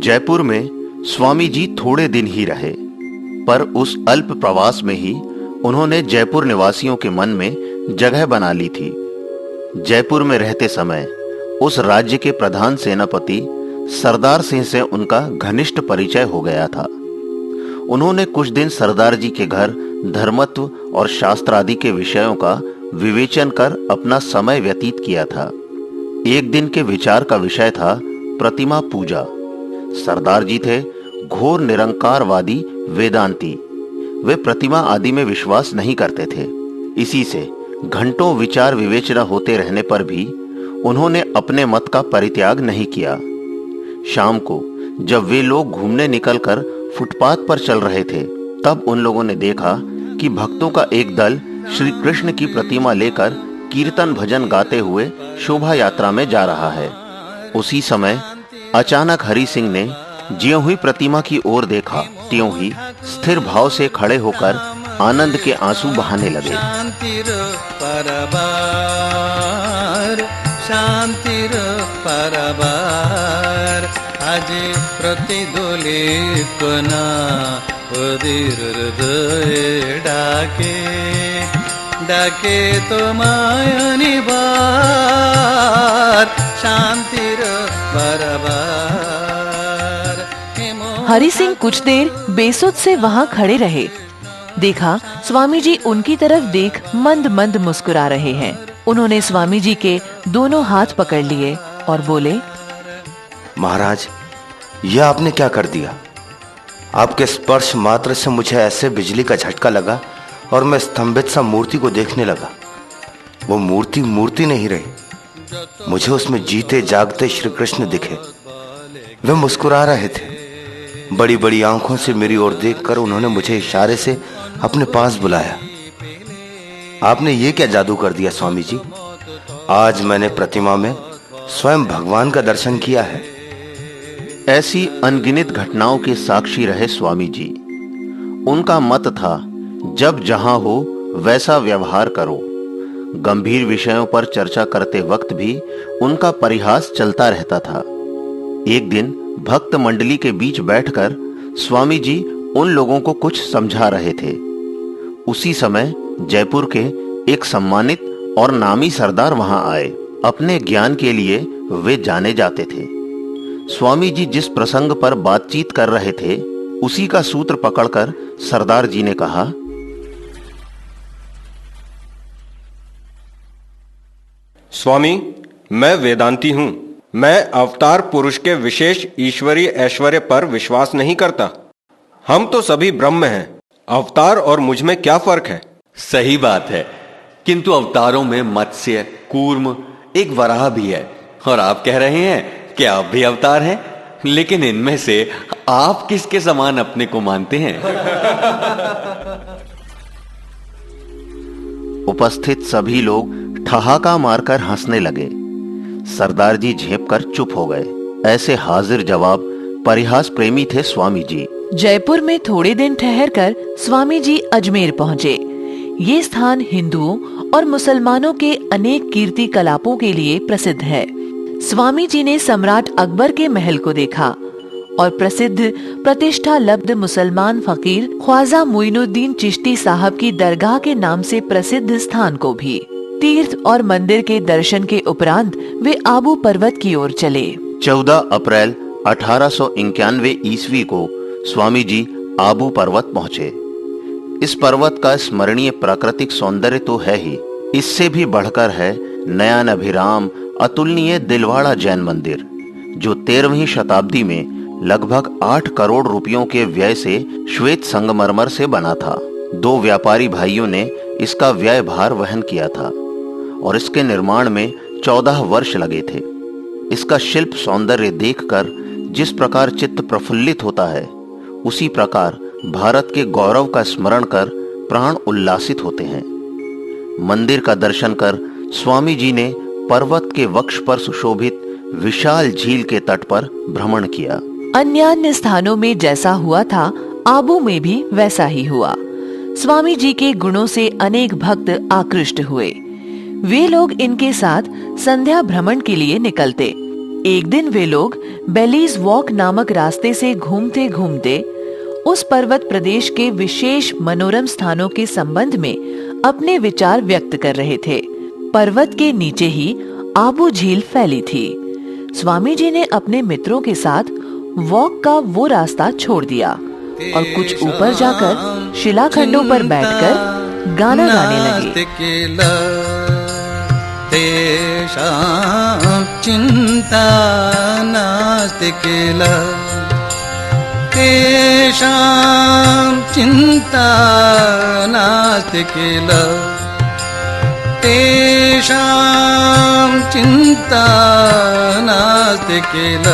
जयपुर में स्वामी जी थोड़े दिन ही रहे, पर उस अल्प प्रवास में ही उन्होंने जयपुर निवासियों के मन में जगह बना ली थी। जयपुर में रहते समय उस राज्य के प्रधान सेनापति सरदार सिंह से उनका घनिष्ठ परिचय हो गया था। उन्होंने कुछ दिन सरदार जी के घर धर्मत्व और शास्त्र आदि के विषयों का विवेचन कर अपना समय व्यतीत किया था। एक दिन के विचार का विषय था प्रतिमा पूजा। सरदार जी थे घोर निरंकारवादी वेदांती। वे प्रतिमा आदि में विश्वास नहीं करते थे। इसी से घंटों विचार विवेचना होते रहने पर भी उन्होंने अपने मत का परित्याग नहीं किया। शाम को जब वे लोग घूमने निकलकर फुटपाथ पर चल रहे थे, तब उन लोगों ने देखा कि भक्तों का एक दल श्री कृष्ण की प्रतिमा लेकर कीर्तन भजन गाते हुए शोभा यात्रा में जा रहा है। उसी समय अचानक हरि सिंह ने ज्यों ही प्रतिमा की ओर देखा, त्यों ही स्थिर भाव से खड़े होकर आनंद के आंसू बहाने लगे। शांतिर परबार आजे प्रतिदोलित ना उदिर हृदय डाके डाके तो मायनी बार शांतिर परबार। हरि सिंह कुछ देर बेसुध से वहाँ खड़े रहे। देखा स्वामी जी उनकी तरफ देख मंद मंद मुस्कुरा रहे हैं। उन्होंने स्वामी जी के दोनों हाथ पकड़ लिए और बोले, महाराज, यह आपने क्या कर दिया? आपके स्पर्श मात्र से मुझे ऐसे बिजली का झटका लगा और मैं स्तंभित सा मूर्ति को देखने लगा। वो मूर्ति मूर्ति नहीं रही, मुझे उसमें जीते जागते श्री कृष्ण दिखे। वे मुस्कुरा रहे थे। बड़ी बड़ी आंखों से मेरी ओर देखकर उन्होंने मुझे इशारे से अपने पास बुलाया। आपने ये क्या जादू कर दिया स्वामी जी? आज मैंने प्रतिमा में स्वयं भगवान का दर्शन किया है। ऐसी अनगिनत घटनाओं के साक्षी रहे स्वामी जी। उनका मत था, जब जहां हो वैसा व्यवहार करो। गंभीर विषयों पर चर्चा करते वक्त भी उनका परिहास चलता रहता था। एक दिन भक्त मंडली के बीच बैठकर स्वामी जी उन लोगों को कुछ समझा रहे थे। उसी समय जयपुर के एक सम्मानित और नामी सरदार वहां आए। अपने ज्ञान के लिए वे जाने जाते थे। स्वामी जी जिस प्रसंग पर बातचीत कर रहे थे, उसी का सूत्र पकड़कर सरदार जी ने कहा, स्वामी, मैं वेदांती हूं। मैं अवतार पुरुष के विशेष ईश्वरीय ऐश्वर्य पर विश्वास नहीं करता। हम तो सभी ब्रह्म हैं। अवतार और मुझ में क्या फर्क है? सही बात है, किंतु अवतारों में मत्स्य, कूर्म, एक वराह भी है। और आप कह रहे हैं कि आप भी अवतार हैं, लेकिन इनमें से आप किसके समान अपने को मानते हैं? उपस्थित सभी लोग ठहाका मारकर हंसने लगे। सरदार जी झेप कर चुप हो गए। ऐसे हाजिर जवाब परिहास प्रेमी थे स्वामी जी। जयपुर में थोड़े दिन ठहरकर स्वामी जी अजमेर पहुँचे। ये स्थान हिंदुओं और मुसलमानों के अनेक कीर्ति कलापों के लिए प्रसिद्ध है। स्वामी जी ने सम्राट अकबर के महल को देखा और प्रसिद्ध प्रतिष्ठा लब्ध मुसलमान फकीर ख्वाजा मुइनुद्दीन चिश्ती साहब की दरगाह के नाम से प्रसिद्ध स्थान को भी। तीर्थ और मंदिर के दर्शन के उपरांत वे आबू पर्वत की ओर चले। 14 अप्रैल 1891 ईस्वी को स्वामी जी आबू पर्वत पहुँचे। इस पर्वत का स्मरणीय प्राकृतिक सौंदर्य तो है ही, इससे भी बढ़कर है नयन अभिराम अतुलनीय दिलवाड़ा जैन मंदिर, जो 13वीं शताब्दी में लगभग 8 करोड़ रुपयों के व्यय से श्वेत संगमरमर से बना था। 2 व्यापारी भाइयों ने इसका व्यय भार वहन किया था और इसके निर्माण में 14 वर्ष लगे थे। इसका शिल्प सौंदर्य देखकर जिस प्रकार चित्त प्रफुल्लित होता है, उसी प्रकार भारत के गौरव का स्मरण कर प्राण उल्लासित होते हैं। मंदिर का दर्शन कर स्वामी जी ने पर्वत के वक्ष पर सुशोभित विशाल झील के तट पर भ्रमण किया। अन्य स्थानों में जैसा हुआ था, आबू में भी वैसा ही हुआ। स्वामी जी के गुणों से अनेक भक्त आकृष्ट हुए। वे लोग इनके साथ संध्या भ्रमण के लिए निकलते। एक दिन वे लोग बेलीज वॉक नामक रास्ते से घूमते घूमते उस पर्वत प्रदेश के विशेष मनोरम स्थानों के संबंध में अपने विचार व्यक्त कर रहे थे। पर्वत के नीचे ही आबू झील फैली थी। स्वामी जी ने अपने मित्रों के साथ वॉक का वो रास्ता छोड़ दिया और कुछ ऊपर जाकर शिलाखंडों पर बैठकर गाना गाने लगे। तेषां चिन्ता नास्ति किल, तेषां चिन्ता नास्ति किल, तेषां चिन्ता नास्ति किल,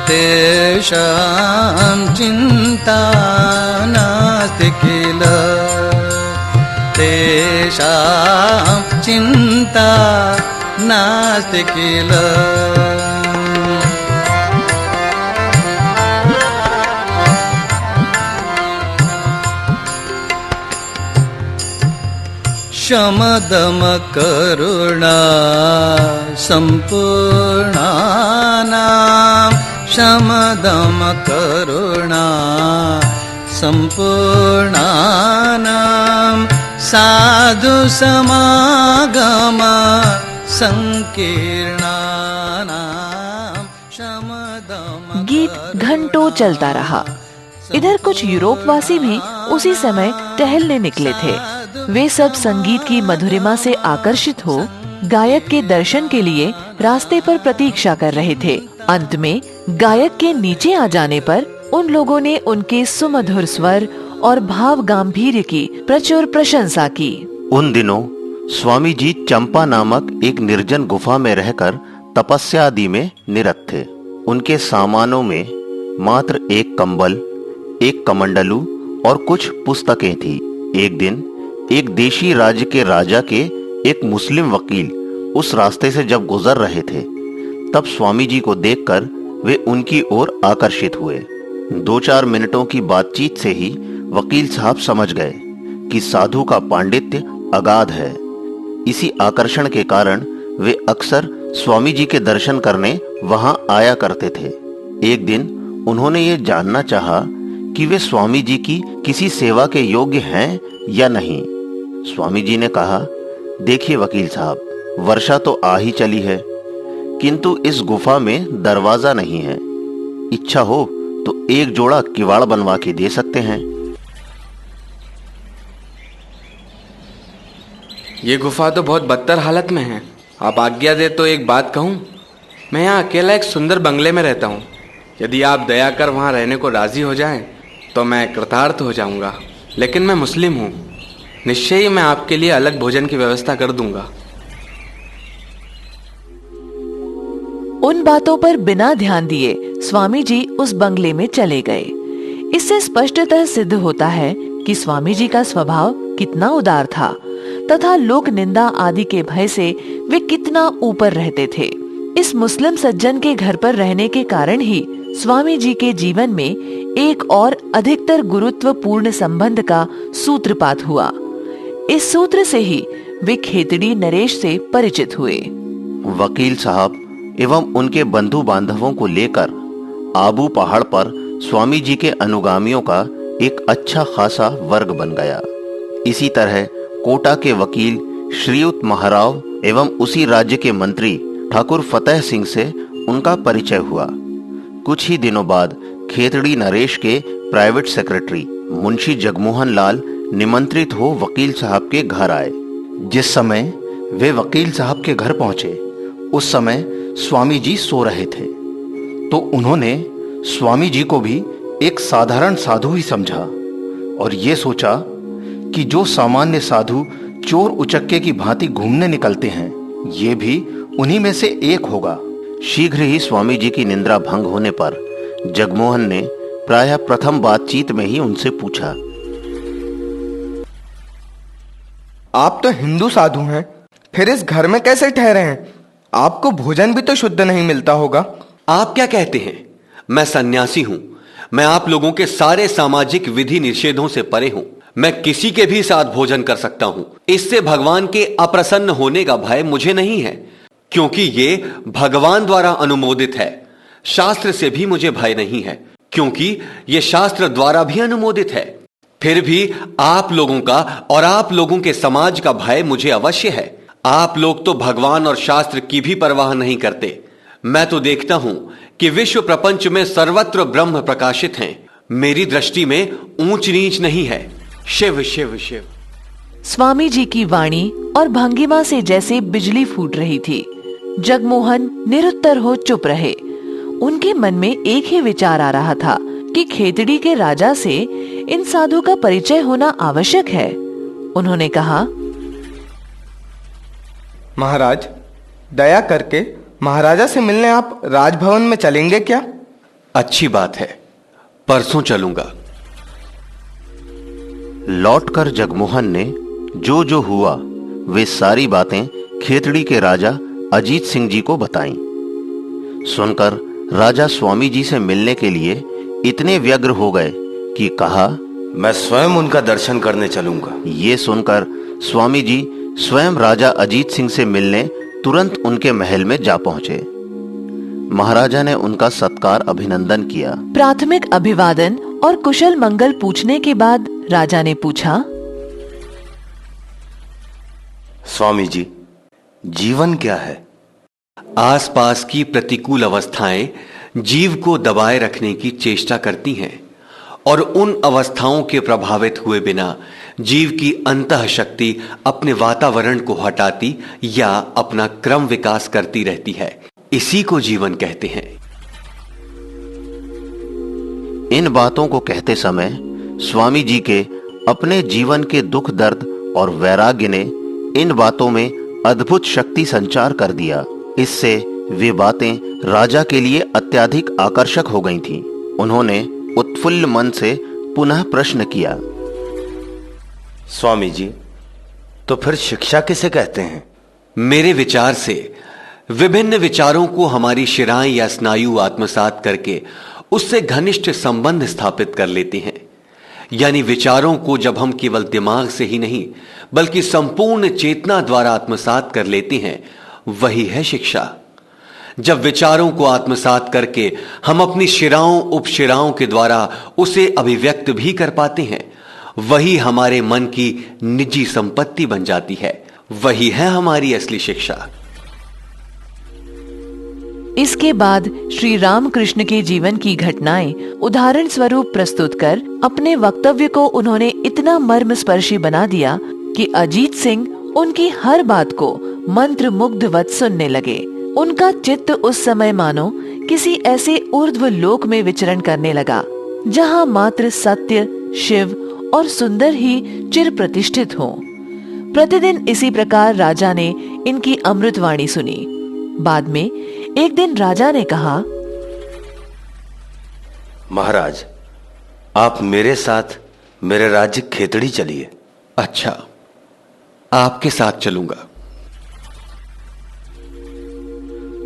तेषां चिन्ता नास्ति किल, तेषां चिन्ता नास्ति किल। शमदम करुणा सम्पूर्णानां, शमदम करुणा सम्पूर्णानां, साधु समागम संकीर्णानां, शमदम। गीत घंटों चलता रहा। इधर कुछ यूरोपवासी भी उसी समय टहलने निकले थे। वे सब संगीत की मधुरिमा से आकर्षित हो गायक के दर्शन के लिए रास्ते पर प्रतीक्षा कर रहे थे। अंत में गायक के नीचे आ जाने पर उन लोगों ने उनके सुमधुर स्वर और भाव गांभीर्य की प्रचुर प्रशंसा की। उन दिनों स्वामी जी चंपा नामक एक निर्जन गुफा में रहकर तपस्या आदि में निरत थे। उनके सामानों में मात्र एक कंबल, एक कमंडलू और कुछ पुस्तकें थी। एक दिन एक देशी राज्य के राजा के एक मुस्लिम वकील उस रास्ते से जब गुजर रहे थे, तब स्वामी जी को देखकर वे उनकी ओर आकर्षित हुए। 2-4 मिनटों की बातचीत से ही वकील साहब समझ गए कि साधु का पांडित्य अगाध है। इसी आकर्षण के कारण वे अक्सर स्वामी जी के दर्शन करने वहां आया करते थे। एक दिन उन्होंने ये जानना चाहा कि वे स्वामी जी की किसी सेवा के योग्य हैं या नहीं। स्वामी जी ने कहा, देखिए वकील साहब, वर्षा तो आ ही चली है, किंतु इस गुफा में दरवाजा नहीं है। इच्छा हो तो एक जोड़ा किवाड़ बनवा के दे सकते हैं। ये गुफा तो बहुत बदतर हालत में है। आप आज्ञा दे तो एक बात कहूँ। मैं यहाँ अकेला एक सुंदर बंगले में रहता हूँ। यदि आप दया कर वहाँ रहने को राजी हो जाएं, तो मैं कृतार्थ हो जाऊँगा। लेकिन मैं मुस्लिम हूँ। निश्चय ही मैं आपके लिए अलग भोजन की व्यवस्था कर दूंगा। उन बातों पर बिना ध्यान दिए स्वामी जी उस बंगले में चले गए। इससे स्पष्टतः सिद्ध होता है कि स्वामी जी का स्वभाव कितना उदार था तथा लोक निंदा आदि के भय से वे कितना ऊपर रहते थे। इस मुस्लिम सज्जन के घर पर रहने के कारण ही स्वामी जी के जीवन में एक और अधिकतर गुरुत्वपूर्ण संबंध का सूत्रपात हुआ। इस सूत्र से ही वे खेतड़ी नरेश से परिचित हुए। वकील साहब एवं उनके बंधु बांधवों को लेकर आबू पहाड़ पर स्वामी जी के अनुगामियों का एक अच्छा खासा वर्ग बन गया। इसी तरह कोटा के वकील श्रीयुत महाराव एवं उसी राज्य के मंत्री ठाकुर फतेह सिंह से उनका परिचय हुआ। कुछ ही दिनों बाद खेतड़ी नरेश के प्राइवेट सेक्रेटरी मुंशी जगमोहन लाल निमंत्रित हो वकील साहब के घर आए। जिस समय वे वकील साहब के घर पहुंचे, उस समय स्वामी जी सो रहे थे, तो उन्होंने स्वामी जी को भी एक साधारण साधु ही समझा और ये सोचा कि जो सामान्य साधु चोर उचक्के की भांति घूमने निकलते हैं, ये भी उन्हीं में से एक होगा। शीघ्र ही स्वामी जी की निंद्रा भंग होने पर जगमोहन ने प्रायः प्रथम बातचीत में ही उनसे पूछा, आप तो हिंदू साधु हैं, फिर इस घर में कैसे ठहरे हैं? आपको भोजन भी तो शुद्ध नहीं मिलता होगा। आप क्या कहते हैं? मैं सन्यासी हूं। मैं आप लोगों के सारे सामाजिक विधि निषेधों से परे हूं। मैं किसी के भी साथ भोजन कर सकता हूं। इससे भगवान के अप्रसन्न होने का भय मुझे नहीं है। क्योंकि ये भगवान द्वारा अनुमोदित है। शास्त्र से भी मुझे भय नहीं है, क्योंकि ये शास्त्र द्वारा भी अनुमोदित है। फिर भी आप लोगों का और आप लोगों के समाज का भय मुझे अवश्य है। आप लोग तो भगवान और शास्त्र की भी परवाह नहीं करते। मैं तो देखता हूं कि विश्व प्रपंच में सर्वत्र ब्रह्म प्रकाशित हैं। मेरी दृष्टि में ऊंच नीच नहीं है। शिव शिव शिव। स्वामी जी की वाणी और भंगिमा से जैसे बिजली फूट रही थी। जगमोहन निरुत्तर हो चुप रहे। उनके मन में एक ही विचार आ रहा था कि खेतड़ी के राजा से इन साधु का परिचय होना आवश्यक है। उन्होंने कहा, महाराज, दया करके महाराजा से मिलने आप राजभवन में चलेंगे क्या? अच्छी बात है, परसों चलूंगा। लौटकर जगमोहन ने जो जो हुआ वे सारी बातें खेतड़ी के राजा अजीत सिंह जी को बताईं। सुनकर राजा स्वामी जी से मिलने के लिए इतने व्यग्र हो गए कि कहा, मैं स्वयं उनका दर्शन करने चलूंगा। ये सुनकर स्वामी जी स्वयं राजा अजीत सिंह से मिलने तुरंत उनके महल में जा पहुंचे। महाराजा ने उनका सत्कार अभिनंदन किया। प्राथमिक अभिवादन और कुशल मंगल पूछने के बाद राजा ने पूछा, स्वामी जी, जीवन क्या है? आसपास की प्रतिकूल अवस्थाएं जीव को दबाए रखने की चेष्टा करती हैं और उन अवस्थाओं के प्रभावित हुए बिना जीव की अंतः शक्ति अपने वातावरण को हटाती या अपना क्रम विकास करती रहती है। इसी को जीवन कहते हैं। इन बातों को कहते समय स्वामी जी के अपने जीवन के दुख दर्द और वैराग्य ने इन बातों में अद्भुत शक्ति संचार कर दिया। इससे वे बातें राजा के लिए अत्यधिक आकर्षक हो गई थीं। उन्होंने उत्फुल्ल मन से पुनः प्रश्न किया, स्वामी जी, तो फिर शिक्षा किसे कहते हैं? मेरे विचार से विभिन्न विचारों को हमारी शिराएं या स्नायु आत्मसात करके उससे घनिष्ठ संबंध स्थापित कर लेते हैं। यानी विचारों को जब हम केवल दिमाग से ही नहीं बल्कि संपूर्ण चेतना द्वारा आत्मसात कर लेते हैं, वही है शिक्षा। जब विचारों को आत्मसात करके हम अपनी शिराओं उपशिराओं के द्वारा उसे अभिव्यक्त भी कर पाते हैं, वही हमारे मन की निजी संपत्ति बन जाती है। वही है हमारी असली शिक्षा। इसके बाद श्री रामकृष्ण के जीवन की घटनाएं उदाहरण स्वरूप प्रस्तुत कर अपने वक्तव्य को उन्होंने इतना मर्मस्पर्शी बना दिया कि अजीत सिंह उनकी हर बात को मंत्र मुग्धवत सुनने लगे। उनका चित्त उस समय मानो किसी ऐसे ऊर्ध्व लोक में विचरण करने लगा जहां मात्र सत्य, शिव और सुंदर ही चिर प्रतिष्ठित हो। प्रतिदिन इसी प्रकार राजा ने इनकी अमृतवाणी सुनी। बाद में एक दिन राजा ने कहा, महाराज, आप मेरे साथ मेरे राज्य खेतड़ी चलिए। अच्छा, आपके साथ चलूंगा।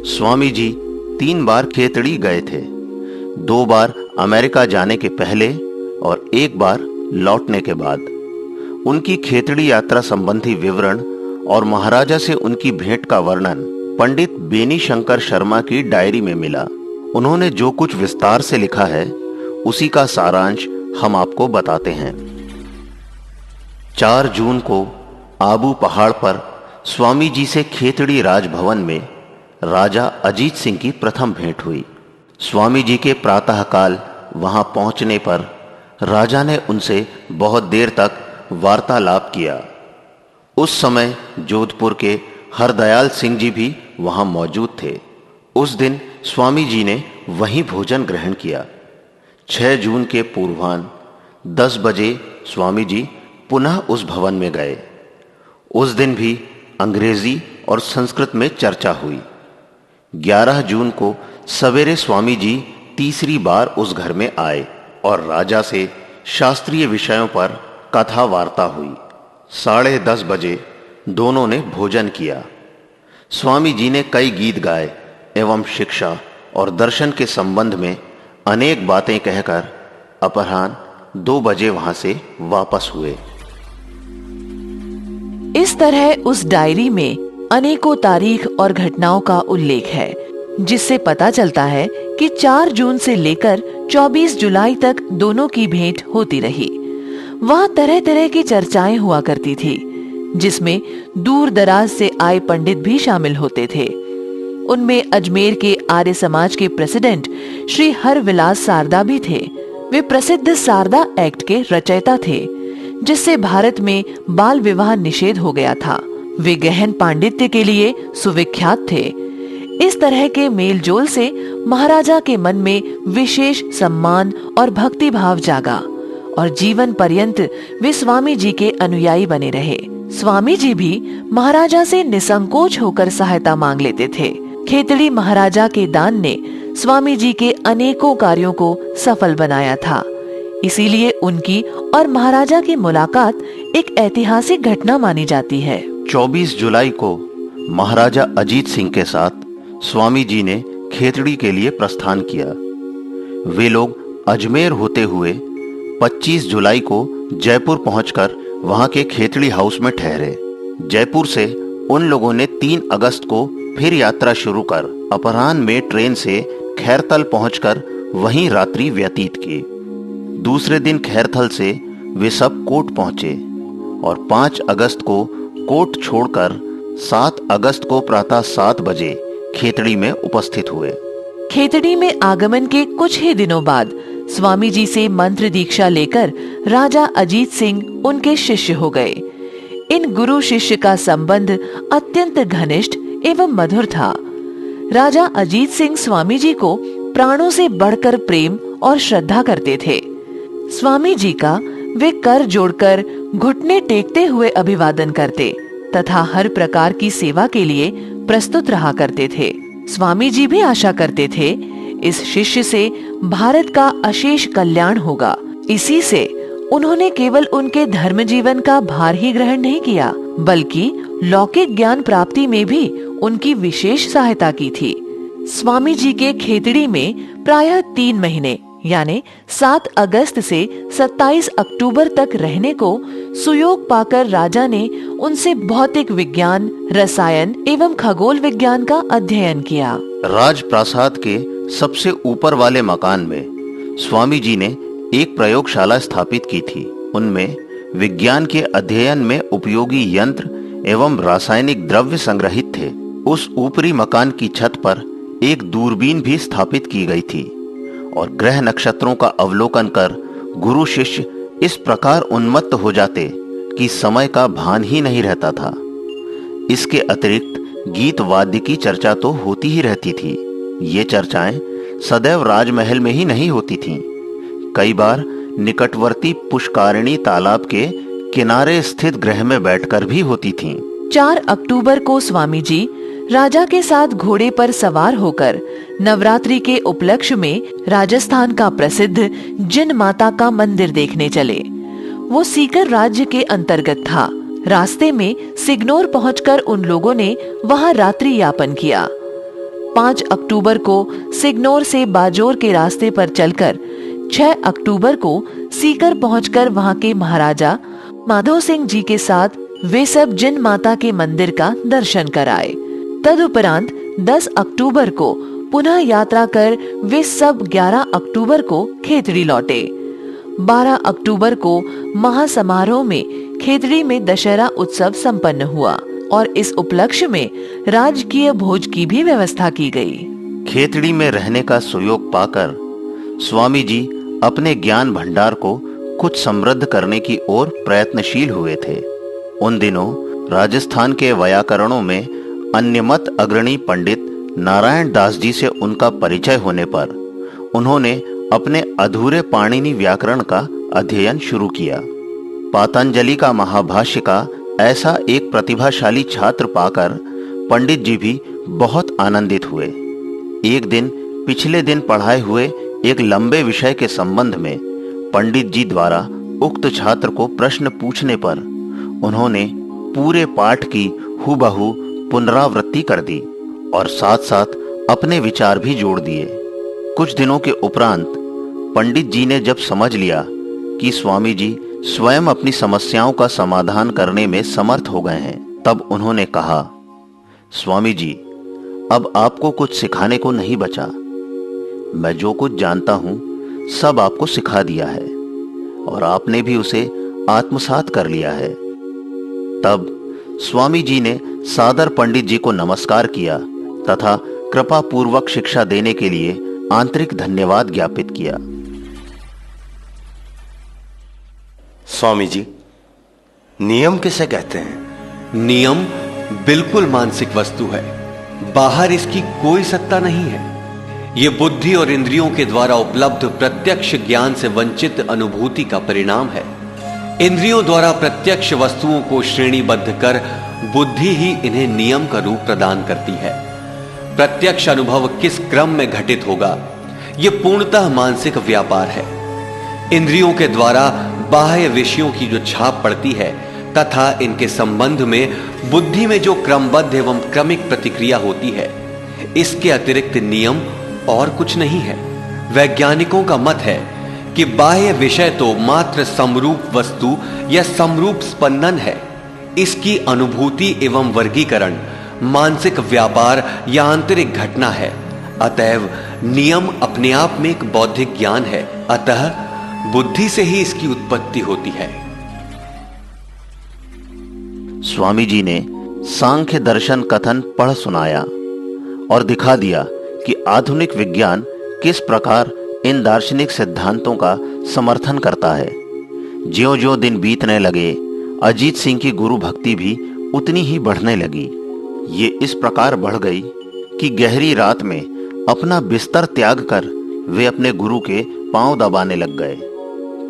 स्वामी जी 3 बार खेतड़ी गए थे। 2 बार अमेरिका जाने के पहले और 1 बार लौटने के बाद। उनकी खेतड़ी यात्रा संबंधी विवरण और महाराजा से उनकी भेंट का वर्णन पंडित बेनी शंकर शर्मा की डायरी में मिला। उन्होंने जो कुछ विस्तार से लिखा है उसी का सारांश हम आपको बताते हैं। 4 जून को आबू पहाड़ पर स्वामी जी से खेतड़ी राजभवन में राजा अजीत सिंह की प्रथम भेंट हुई। स्वामी जी के प्रातःकाल वहां पहुंचने पर राजा ने उनसे बहुत देर तक वार्तालाप किया। उस समय जोधपुर के हरदयाल सिंह जी भी वहां मौजूद थे। उस दिन स्वामी जी ने वहीं भोजन ग्रहण किया। 6 जून के पूर्वाह्न 10 बजे स्वामी जी पुनः उस भवन में गए। उस दिन भी अंग्रेजी और संस्कृत में चर्चा हुई। 11 जून को सवेरे स्वामी जी तीसरी बार उस घर में आए और राजा से शास्त्रीय विषयों पर कथा वार्ता हुई। 10:30 बजे दोनों ने भोजन किया। स्वामी जी ने कई गीत गाए एवं शिक्षा और दर्शन के संबंध में अनेक बातें कहकर अपराह्न 2 बजे वहां से वापस हुए। इस तरह उस डायरी में अनेकों तारीख और घटनाओं का उल्लेख है, जिससे पता चलता है कि 4 जून से लेकर 24 जुलाई तक दोनों की भेंट होती रही। वहाँ तरह तरह की चर्चाएं हुआ करती थी, जिसमें दूर दराज से आए पंडित भी शामिल होते थे। उनमें अजमेर के आर्य समाज के प्रेसिडेंट श्री हरविलास सारदा भी थे। वे प्रसिद्ध सारदा एक्ट के रचयिता थे, जिससे भारत में बाल विवाह निषेध हो गया था। वे गहन पांडित्य के लिए सुविख्यात थे। इस तरह के मेलजोल से महाराजा के मन में विशेष सम्मान और भक्ति भाव जागा और जीवन पर्यंत वे स्वामी जी के अनुयायी बने रहे। स्वामी जी भी महाराजा से निसंकोच होकर सहायता मांग लेते थे। खेतड़ी महाराजा के दान ने स्वामी जी के अनेकों कार्यों को सफल बनाया था। इसीलिए उनकी और महाराजा की मुलाकात एक ऐतिहासिक घटना मानी जाती है। 24 जुलाई को महाराजा अजीत सिंह के साथ स्वामी जी ने खेतड़ी के लिए प्रस्थान किया। वे लोग अजमेर होते हुए 25 जुलाई को जयपुर पहुंचकर वहां के खेतड़ी हाउस में ठहरे। जयपुर से उन लोगों ने 3 अगस्त को फिर यात्रा शुरू कर अपराह्न में ट्रेन से खैरथल पहुंचकर वहीं रात्रि व्यतीत की। दूसरे दिन खैरथल से वे सब कोट पहुंचे और 5 अगस्त को कोट छोड़कर 7 अगस्त को प्रातः 7 बजे खेतड़ी में उपस्थित हुए। खेतड़ी में आगमन के कुछ ही दिनों बाद स्वामी जी से मंत्र दीक्षा लेकर राजा अजीत सिंह उनके शिष्य हो गए। इन गुरु शिष्य का संबंध अत्यंत घनिष्ठ एवं मधुर था। राजा अजीत सिंह स्वामी जी को प्राणों से बढ़कर प्रेम और श्रद्धा करते थे। स्वामी जी का वे कर जोड़कर घुटने टेकते हुए अभिवादन करते तथा हर प्रकार की सेवा के लिए प्रस्तुत रहा करते थे। स्वामी जी भी आशा करते थे इस शिष्य से भारत का अशेष कल्याण होगा। इसी से उन्होंने केवल उनके धर्म जीवन का भार ही ग्रहण नहीं किया, बल्कि लौकिक ज्ञान प्राप्ति में भी उनकी विशेष सहायता की थी। स्वामी जी के खेतड़ी में प्रायः 3 महीने यानी 7 अगस्त से 27 अक्टूबर तक रहने को सुयोग पाकर राजा ने उनसे भौतिक विज्ञान, रसायन एवं खगोल विज्ञान का अध्ययन किया। राजप्रासाद के सबसे ऊपर वाले मकान में स्वामी जी ने एक प्रयोगशाला स्थापित की थी। उनमें विज्ञान के अध्ययन में उपयोगी यंत्र एवं रासायनिक द्रव्य संग्रहित थे। उस ऊपरी मकान की छत पर एक दूरबीन भी स्थापित की गई थी और ग्रह नक्षत्रों का अवलोकन कर गुरु शिष्य इस प्रकार उन्मत्त हो जाते कि समय का भान ही नहीं रहता था। इसके अतिरिक्त गीत वाद्य की चर्चा तो होती ही रहती थी। ये चर्चाएं सदैव राजमहल में ही नहीं होती थीं। कई बार निकटवर्ती पुष्कारिणी तालाब के किनारे स्थित गृह में बैठकर भी होती थीं। 4 अक्टूबर को स्वामी जी राजा के साथ घोड़े पर सवार होकर नवरात्रि के उपलक्ष्य में राजस्थान का प्रसिद्ध जिन माता का मंदिर देखने चले। वो सीकर राज्य के अंतर्गत था। रास्ते में सिग्नौर पहुंचकर उन लोगों ने वहां रात्रि यापन किया। 5 अक्टूबर को सिग्नौर से बाजोर के रास्ते पर चलकर 6 अक्टूबर को सीकर पहुंचकर वहां के महाराजा माधो सिंह जी के साथ वे सब जिन माता के मंदिर का दर्शन कराए। तदुपरांत 10 अक्टूबर को पुनः यात्रा कर वे सब 11 अक्टूबर को खेतड़ी लौटे। 12 अक्टूबर को महासमारोह में खेतड़ी में दशहरा उत्सव संपन्न हुआ और इस उपलक्ष्य में राजकीय भोज की भी व्यवस्था की गई। खेतड़ी में रहने का सुयोग पाकर स्वामी जी अपने ज्ञान भंडार को कुछ समृद्ध करने की ओर प्रयत्नशील हुए थे। उन दिनों राजस्थान के व्याकरणों में अन्यमत अग्रणी पंडित नारायण दास जी से उनका परिचय होने पर उन्होंने अपने अधूरे पाणिनि व्याकरण का अध्ययन शुरू किया। पातंजलि का महाभाष्य का ऐसा एक प्रतिभाशाली छात्र पाकर पंडित जी भी बहुत आनंदित हुए। एक दिन पिछले दिन पढ़ाए हुए एक लंबे विषय के संबंध में पंडित जी द्वारा उक्त छात्र को प्रश्न पूछने पर उन्होंने पूरे पाठ की हूबहू पुनरावृत्ति कर दी और साथ साथ अपने विचार भी जोड़ दिए। कुछ दिनों के उपरांत पंडित जी ने जब समझ लिया कि स्वामी जी स्वयं अपनी समस्याओं का समाधान करने में समर्थ हो गए हैं, तब उन्होंने कहा, स्वामी जी, अब आपको कुछ सिखाने को नहीं बचा। मैं जो कुछ जानता हूं सब आपको सिखा दिया है और आपने भी उसे आत्मसात कर लिया है। तब स्वामी जी ने सादर पंडित जी को नमस्कार किया तथा कृपा पूर्वक शिक्षा देने के लिए आंतरिक धन्यवाद ज्ञापित किया। स्वामी जी, नियम किसे कहते हैं? नियम बिल्कुल मानसिक वस्तु है, बाहर इसकी कोई सत्ता नहीं है। यह बुद्धि और इंद्रियों के द्वारा उपलब्ध प्रत्यक्ष ज्ञान से वंचित अनुभूति का परिणाम है। इंद्रियों द्वारा प्रत्यक्ष वस्तुओं को श्रेणीबद्ध कर बुद्धि ही इन्हें नियम का रूप प्रदान करती है। प्रत्यक्ष अनुभव किस क्रम में घटित होगा, यह पूर्णतः मानसिक व्यापार है। इंद्रियों के द्वारा बाह्य विषयों की जो छाप पड़ती है तथा इनके संबंध में बुद्धि में जो क्रमबद्ध एवं क्रमिक प्रतिक्रिया होती है, इसके अतिरिक्त नियम और कुछ नहीं है। वैज्ञानिकों का मत है कि बाह्य विषय तो मात्र समरूप वस्तु या समरूप स्पंदन है। इसकी अनुभूति एवं वर्गीकरण मानसिक व्यापार या आंतरिक घटना है। अतएव नियम अपने आप में एक बौद्धिक ज्ञान है। अतः बुद्धि से ही इसकी उत्पत्ति होती है। स्वामी जी ने सांख्य दर्शन कथन पढ़ सुनाया और दिखा दिया कि आधुनिक विज्ञान किस प्रकार इन दार्शनिक सिद्धांतों का समर्थन करता है। ज्यों-ज्यों दिन बीतने लगे, अजीत सिंह की गुरु भक्ति भी उतनी ही बढ़ने लगी। ये इस प्रकार बढ़ गई कि गहरी रात में अपना बिस्तर त्याग कर वे अपने गुरु के पांव दबाने लग गए।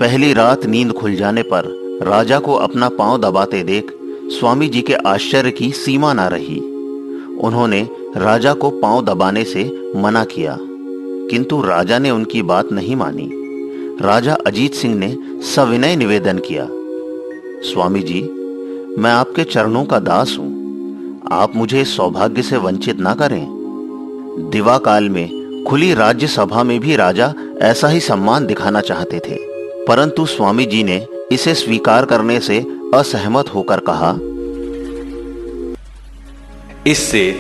पहली रात नींद खुल जाने पर राजा को अपना पांव दबाते देख स्वामी जी के आश्चर्य की सीमा ना रही। उन्होंने राजा को पांव दबाने से मना किया, किंतु राजा ने उनकी बात नहीं मानी। राजा अजीत सिंह ने सविनय निवेदन किया, स्वामी जी, मैं आपके चरणों का दास हूं, आप मुझे इस सौभाग्य से वंचित ना करें। दिवा काल में खुली राज्य सभा में भी राजा ऐसा ही सम्मान दिखाना चाहते थे, परंतु स्वामी जी ने इसे स्वीकार करने से असहमत होकर कहा, इससे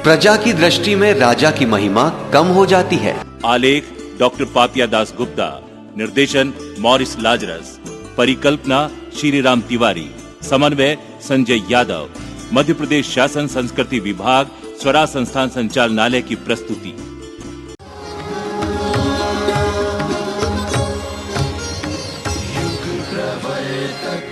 प्रजा की दृष्टि में राजा की महिमा कम हो जाती है। आलेख डॉक्टर पापिया दास गुप्ता, निर्देशन मॉरिस लाजरस, परिकल्पना श्री राम तिवारी, समन्वय संजय यादव, मध्य प्रदेश शासन संस्कृति विभाग, स्वराज संस्थान संचालनालय की प्रस्तुति। युग प्रवर्तक